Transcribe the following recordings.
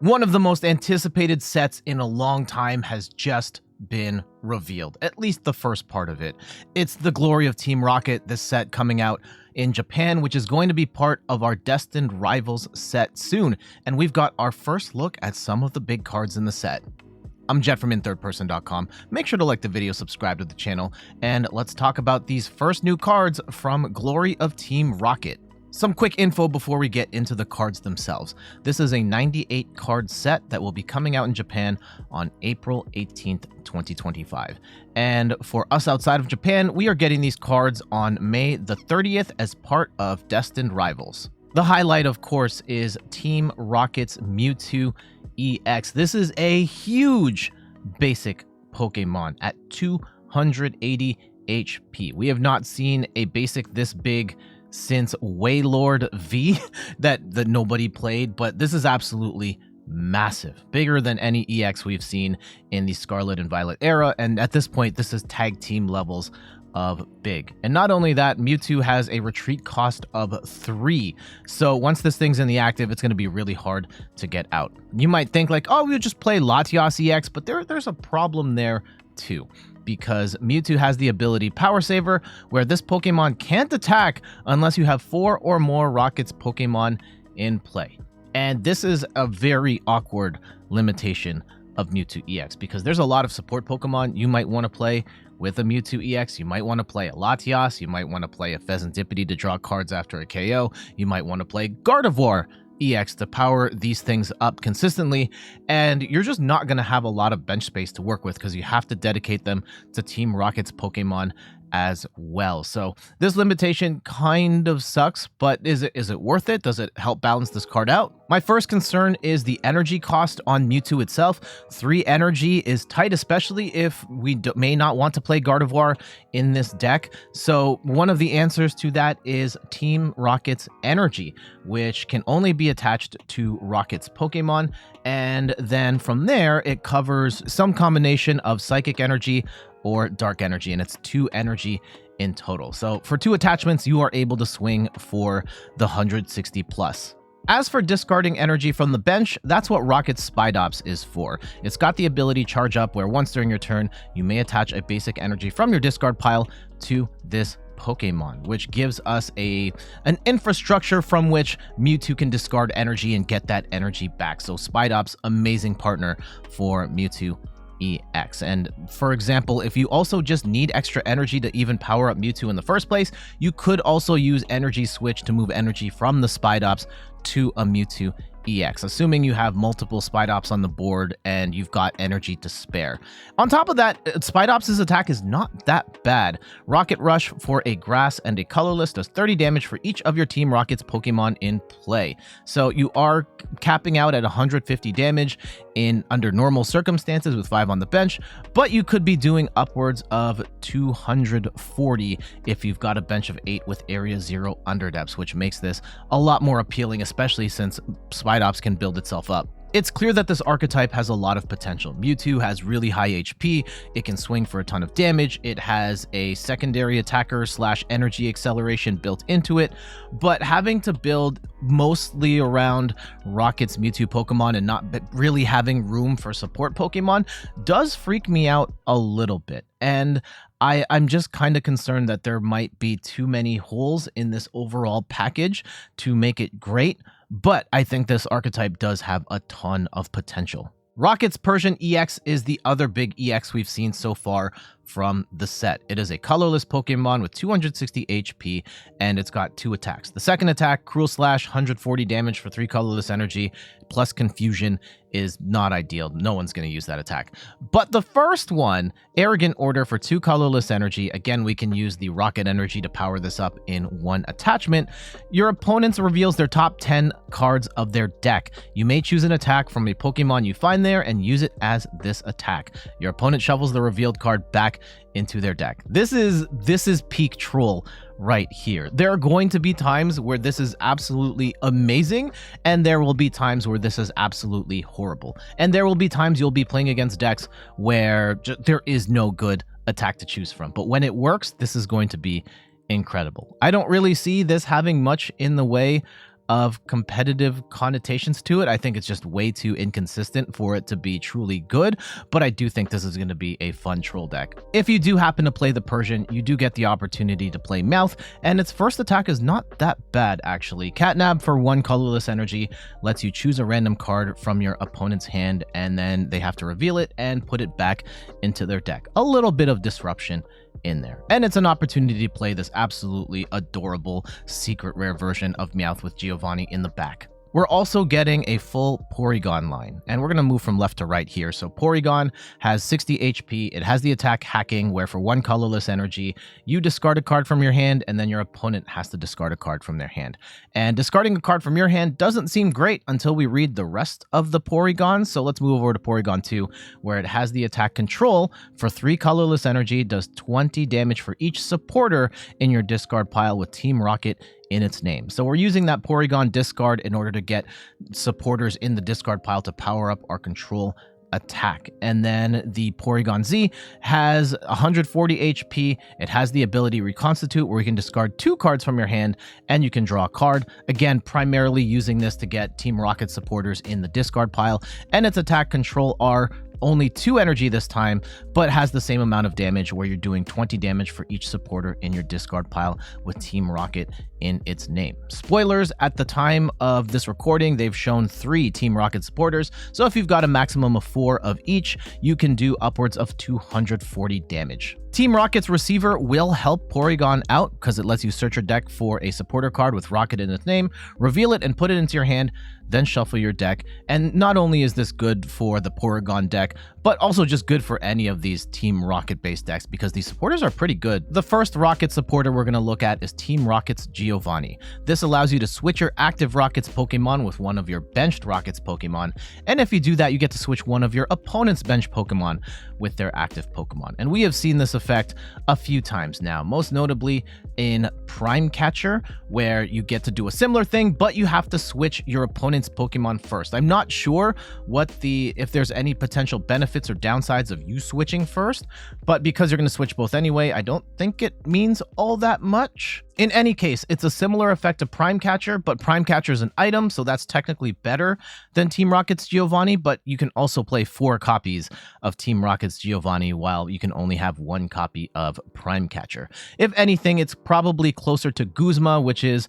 One of the most anticipated sets in a long time has just been revealed, at least the first part of it. It's the Glory of Team Rocket, this set coming out in Japan, which is going to be part of our Destined Rivals set soon, and we've got our first look at some of the big cards in the set. I'm Jet from inthirdperson.com. Make sure to like the video, subscribe to the channel, and let's talk about these first new cards from Glory of Team Rocket. Some quick info before we get into the cards themselves. This is a 98 card set that will be coming out in Japan on April 18th, 2025. And for us outside of Japan, we are getting these cards on May the 30th as part of Destined Rivals. The highlight, of course, is Team Rocket's Mewtwo EX. This is a huge basic Pokemon at 280 HP. We have not seen a basic this big since Wailord V that nobody played, but this is absolutely massive, bigger than any EX we've seen in the Scarlet and Violet era, and at this point this is tag team levels of big. And not only that, Mewtwo has a retreat cost of 3, so once this thing's in the active, it's going to be really hard to get out. You might think like, oh, we'll just play Latias EX, but there's a problem there too, because Mewtwo has the ability Power Saver, where this Pokemon can't attack unless you have 4 or more Rocket's Pokemon in play. And this is a very awkward limitation of Mewtwo EX, because there's a lot of support Pokemon you might want to play with a Mewtwo EX. You might want to play a Latias, you might want to play a Pheasantipity to draw cards after a KO, you might want to play Gardevoir EX to power these things up consistently, and you're just not going to have a lot of bench space to work with because you have to dedicate them to Team Rocket's Pokemon as well. So this limitation kind of sucks, but is it worth it? Does it help balance this card out? My first concern is the energy cost on Mewtwo itself. 3 energy is tight, especially if we may not want to play Gardevoir in this deck. So one of the answers to that is Team Rocket's energy, which can only be attached to Rocket's Pokemon. And then from there, it covers some combination of Psychic Energy or Dark Energy, and it's 2 energy in total. So for 2 attachments, you are able to swing for the 160 plus. As for discarding energy from the bench, that's what Rocket's Spidops is for. It's got the ability Charge Up, where once during your turn, you may attach a basic energy from your discard pile to this Pokemon, which gives us an infrastructure from which Mewtwo can discard energy and get that energy back. So Spidops, amazing partner for Mewtwo EX. And for example, if you also just need extra energy to even power up Mewtwo in the first place, you could also use Energy Switch to move energy from the Spidops to a Mewtwo EX, assuming you have multiple Spidops on the board and you've got energy to spare. On top of that, Spidops' attack is not that bad. Rocket Rush for a grass and a colorless does 30 damage for each of your Team Rocket's Pokemon in play. So you are capping out at 150 damage under normal circumstances with 5 on the bench, but you could be doing upwards of 240 if you've got a bench of 8 with Area 0 underdepths, which makes this a lot more appealing, especially since Spidops can build itself up. It's clear that this archetype has a lot of potential. Mewtwo has really high HP, it can swing for a ton of damage, it has a secondary attacker / energy acceleration built into it, but having to build mostly around Rocket's Mewtwo Pokemon and not really having room for support Pokemon does freak me out a little bit. And I'm just kind of concerned that there might be too many holes in this overall package to make it great, but I think this archetype does have a ton of potential. Rocket's Persian EX is the other big EX we've seen so far from the set. It is a colorless Pokemon with 260 HP, and it's got 2 attacks. The second attack, Cruel Slash, 140 damage for 3 colorless energy, plus Confusion, is not ideal. No one's going to use that attack. But the first one, Arrogant Order for 2 colorless energy. Again, we can use the Rocket energy to power this up in 1 attachment. Your opponent reveals their top 10 cards of their deck. You may choose an attack from a Pokemon you find there and use it as this attack. Your opponent shovels the revealed card back into their deck. This is peak troll right here. There are going to be times where this is absolutely amazing, and there will be times where this is absolutely horrible. And there will be times you'll be playing against decks where there is no good attack to choose from. But when it works, this is going to be incredible. I don't really see this having much in the way of competitive connotations to it. I think it's just way too inconsistent for it to be truly good, but I do think this is going to be a fun troll deck. If you do happen to play the Persian, you do get the opportunity to play Meowth, and its first attack is not that bad actually. Catnap for 1 colorless energy lets you choose a random card from your opponent's hand, and then they have to reveal it and put it back into their deck. A little bit of disruption in there. And it's an opportunity to play this absolutely adorable secret rare version of Meowth with Giovanni in the back. We're also getting a full Porygon line, and we're going to move from left to right here. So Porygon has 60 HP. It has the attack hacking, where for 1 colorless energy, you discard a card from your hand, and then your opponent has to discard a card from their hand. And discarding a card from your hand doesn't seem great until we read the rest of the Porygon. So let's move over to Porygon 2, where it has the attack control for 3 colorless energy, does 20 damage for each supporter in your discard pile with Team Rocket in its name. So we're using that Porygon discard in order to get supporters in the discard pile to power up our control attack. And then the Porygon Z has 140 HP. It has the ability Reconstitute, where you can discard 2 cards from your hand and you can draw a card. Again, primarily using this to get Team Rocket supporters in the discard pile. And its attack control are only 2 energy this time, but has the same amount of damage, where you're doing 20 damage for each supporter in your discard pile with Team Rocket in its name. Spoilers, at the time of this recording, they've shown 3 Team Rocket supporters, so if you've got a maximum of 4 of each, you can do upwards of 240 damage. Team Rocket's receiver will help Porygon out because it lets you search your deck for a supporter card with Rocket in its name, reveal it and put it into your hand, then shuffle your deck. And not only is this good for the Porygon deck, but also just good for any of these Team Rocket based decks because these supporters are pretty good. The first Rocket supporter we're going to look at is Team Rocket's Giovanni. This allows you to switch your active Rockets Pokemon with one of your benched Rockets Pokemon, and if you do that, you get to switch one of your opponent's bench Pokemon with their active Pokemon. And we have seen this effect a few times now, most notably in Prime Catcher, where you get to do a similar thing, but you have to switch your opponent's Pokemon first. I'm not sure if there's any potential benefits or downsides of you switching first, but because you're going to switch both anyway, I don't think it means all that much. In any case, it's a similar effect to Prime Catcher, but Prime Catcher is an item, so that's technically better than Team Rocket's Giovanni, but you can also play 4 copies of Team Rocket's Giovanni while you can only have 1 copy of Prime Catcher. If anything, it's probably closer to Guzma, which is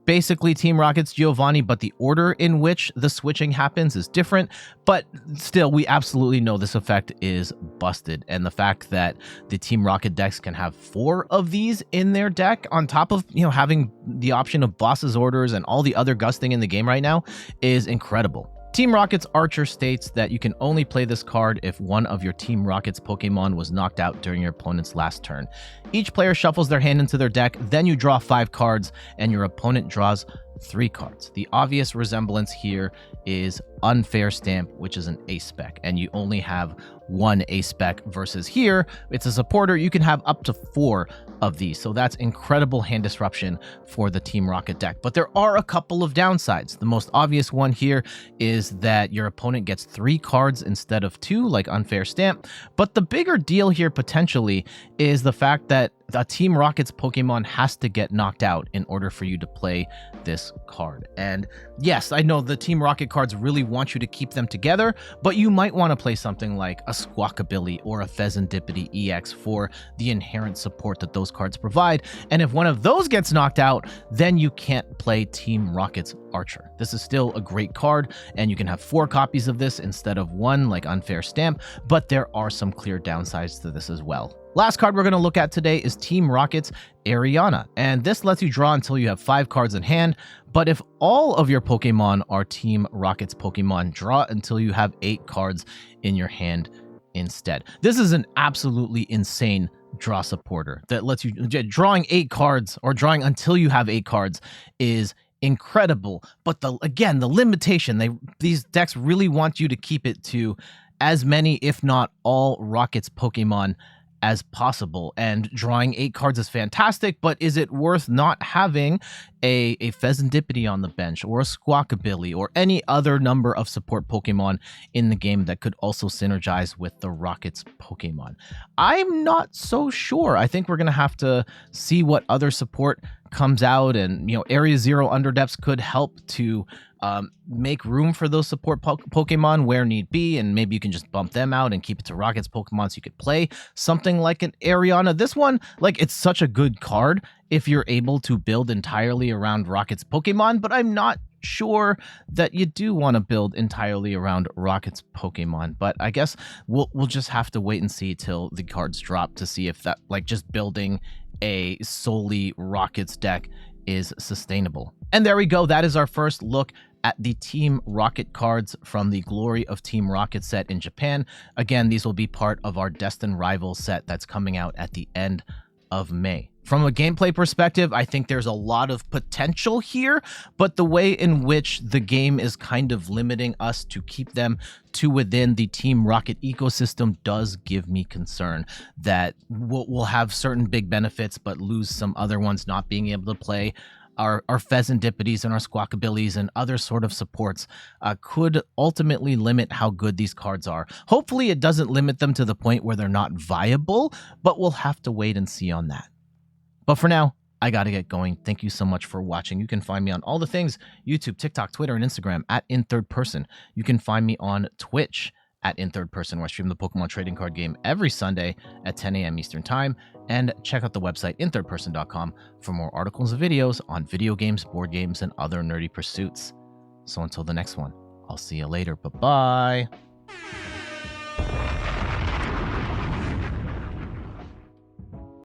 basically Team Rocket's Giovanni, but the order in which the switching happens is different. But still, we absolutely know this effect is busted. And the fact that the Team Rocket decks can have 4 of these in their deck on top of, having the option of Boss's Orders and all the other gusting in the game right now is incredible. Team Rocket's Archer states that you can only play this card if one of your Team Rocket's Pokemon was knocked out during your opponent's last turn. Each player shuffles their hand into their deck, then you draw 5 cards, and your opponent draws 3 cards. The obvious resemblance here is Unfair Stamp, which is an ace spec, and you only have 1 ace spec versus here, it's a supporter, you can have up to 4 of these. So that's incredible hand disruption for the Team Rocket deck. But there are a couple of downsides. The most obvious one here is that your opponent gets 3 cards instead of 2, like Unfair Stamp. But the bigger deal here potentially is the fact that a Team Rocket's Pokemon has to get knocked out in order for you to play this card. And yes, I know the Team Rocket cards really want you to keep them together, but you might want to play something like a Squawkabilly or a Pheasantipity EX for the inherent support that those cards provide. And if one of those gets knocked out, then you can't play Team Rocket's Archer. This is still a great card, and you can have 4 copies of this instead of 1 like Unfair Stamp, but there are some clear downsides to this as well. Last card we're going to look at today is Team Rocket's Ariana, and this lets you draw until you have 5 cards in hand, but if all of your Pokemon are Team Rocket's Pokemon, draw until you have 8 cards in your hand instead. This is an absolutely insane draw supporter that lets you, drawing 8 cards or drawing until you have 8 cards is incredible, but the limitation, these decks really want you to keep it to as many, if not all, Rocket's Pokemon as possible. And drawing 8 cards is fantastic, but is it worth not having a Pheasantipity on the bench, or a Squawkabilly, or any other number of support Pokemon in the game that could also synergize with the Rocket's Pokemon. I'm not so sure. I think we're going to have to see what other support comes out, and Area Zero Underdepths could help to make room for those support Pokemon where need be, and maybe you can just bump them out and keep it to Rocket's Pokemon so you could play something like an Ariana. This one, like, it's such a good card if you're able to build entirely around Rocket's Pokemon, but I'm not sure that you do want to build entirely around Rocket's Pokemon. But I guess we'll just have to wait and see till the cards drop to see if that, like, just building a solely Rockets deck is sustainable. And there we go. That is our first look at the Team Rocket cards from the Glory of Team Rocket set in Japan. Again, these will be part of our Destined Rivals set that's coming out at the end of May. From a gameplay perspective, I think there's a lot of potential here, but the way in which the game is kind of limiting us to keep them to within the Team Rocket ecosystem does give me concern that we'll have certain big benefits, but lose some other ones, not being able to play. Our Pheasantipities and our Squawkabillies and other sort of supports could ultimately limit how good these cards are. Hopefully it doesn't limit them to the point where they're not viable, but we'll have to wait and see on that. But for now, I gotta get going. Thank you so much for watching. You can find me on all the things: YouTube, TikTok, Twitter, and Instagram at InThirdPerson. You can find me on Twitch at InThirdPerson, where I stream the Pokemon trading card game every Sunday at 10 a.m. Eastern Time. And check out the website inthirdperson.com for more articles and videos on video games, board games, and other nerdy pursuits. So until the next one, I'll see you later. Bye-bye.